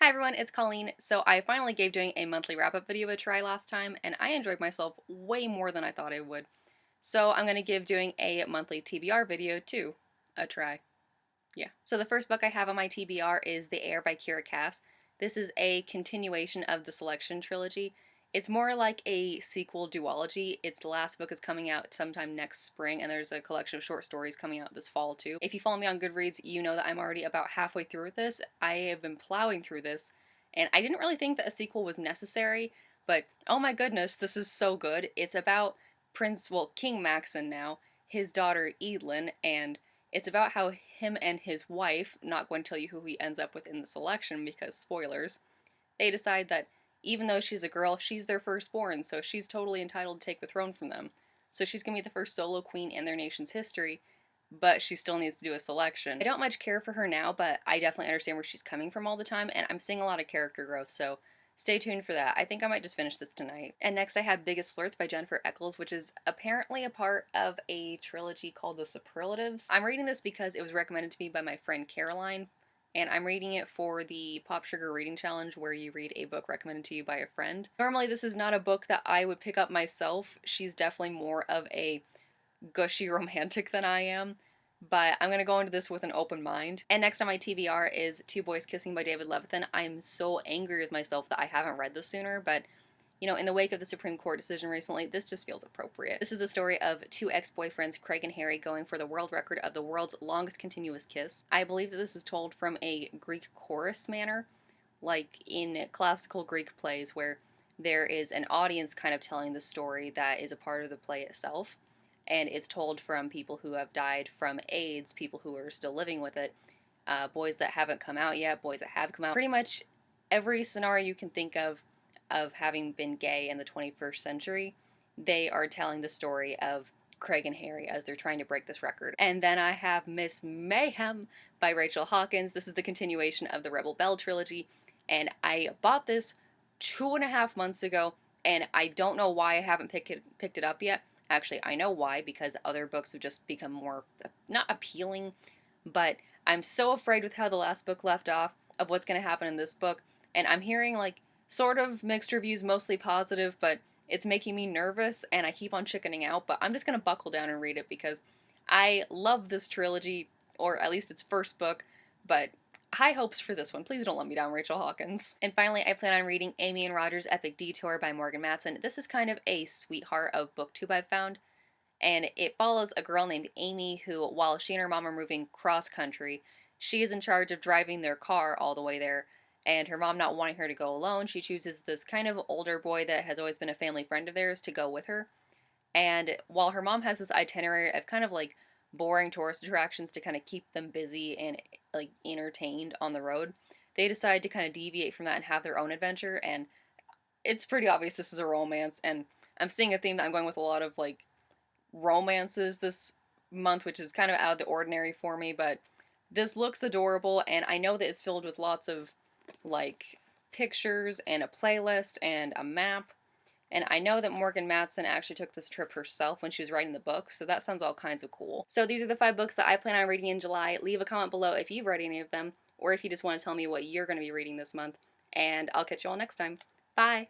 Hi everyone, it's Colleen. So I finally gave doing a monthly wrap-up video a try last time, and I enjoyed myself way more than I thought I would. So I'm going to give doing a monthly TBR video too a try. Yeah. So the first book I have on my TBR is The Air by Kira Cass. This is a continuation of the Selection trilogy. It's more like a sequel duology. Its last book is coming out sometime next spring, and there's a collection of short stories coming out this fall too. If you follow me on Goodreads, you know that I'm already about halfway through with this. I have been plowing through this, and I didn't really think that a sequel was necessary, but oh my goodness, this is so good. It's about King Maxon now, his daughter Edlin, and it's about how him and his wife, not going to tell you who he ends up with in the selection because spoilers, they decide that even though she's a girl, she's their firstborn, so she's totally entitled to take the throne from them. So she's going to be the first solo queen in their nation's history, but she still needs to do a selection. I don't much care for her now, but I definitely understand where she's coming from all the time, and I'm seeing a lot of character growth, so stay tuned for that. I think I might just finish this tonight. And next I have Biggest Flirts by Jennifer Eccles, which is apparently a part of a trilogy called The Superlatives. I'm reading this because it was recommended to me by my friend Caroline, and I'm reading it for the Pop Sugar Reading Challenge where you read a book recommended to you by a friend. Normally this is not a book that I would pick up myself. She's definitely more of a gushy romantic than I am, but I'm going to go into this with an open mind. And next on my TBR is Two Boys Kissing by David Levithan. I'm so angry with myself that I haven't read this sooner, but you know, in the wake of the Supreme Court decision recently, this just feels appropriate. This is the story of two ex-boyfriends, Craig and Harry, going for the world record of the world's longest continuous kiss. I believe that this is told from a Greek chorus manner, like in classical Greek plays where there is an audience kind of telling the story that is a part of the play itself, and it's told from people who have died from AIDS, people who are still living with it, boys that haven't come out yet, boys that have come out. Pretty much every scenario you can think of having been gay in the 21st century, they are telling the story of Craig and Harry as they're trying to break this record. And then I have Miss Mayhem by Rachel Hawkins. This is the continuation of the Rebel Belle trilogy, and I bought this 2.5 months ago, and I don't know why I haven't picked it up yet. Actually, I know why, because other books have just become more, not appealing, but I'm so afraid with how the last book left off of what's going to happen in this book, and I'm hearing like sort of mixed reviews, mostly positive, but it's making me nervous and I keep on chickening out, but I'm just going to buckle down and read it because I love this trilogy, or at least its first book, but high hopes for this one. Please don't let me down, Rachel Hawkins. And finally, I plan on reading Amy and Roger's Epic Detour by Morgan Matson. This is kind of a sweetheart of booktube I've found, and it follows a girl named Amy who, while she and her mom are moving cross-country, she is in charge of driving their car all the way there, and her mom not wanting her to go alone, she chooses this kind of older boy that has always been a family friend of theirs to go with her. And while her mom has this itinerary of kind of like boring tourist attractions to kind of keep them busy and like entertained on the road, they decide to kind of deviate from that and have their own adventure. And it's pretty obvious this is a romance, and I'm seeing a theme that I'm going with a lot of like romances this month, which is kind of out of the ordinary for me, but this looks adorable, and I know that it's filled with lots of like pictures and a playlist and a map. And I know that Morgan Matson actually took this trip herself when she was writing the book, so that sounds all kinds of cool. So these are the 5 books that I plan on reading in July. Leave a comment below if you've read any of them, or if you just want to tell me what you're going to be reading this month, and I'll catch you all next time. Bye!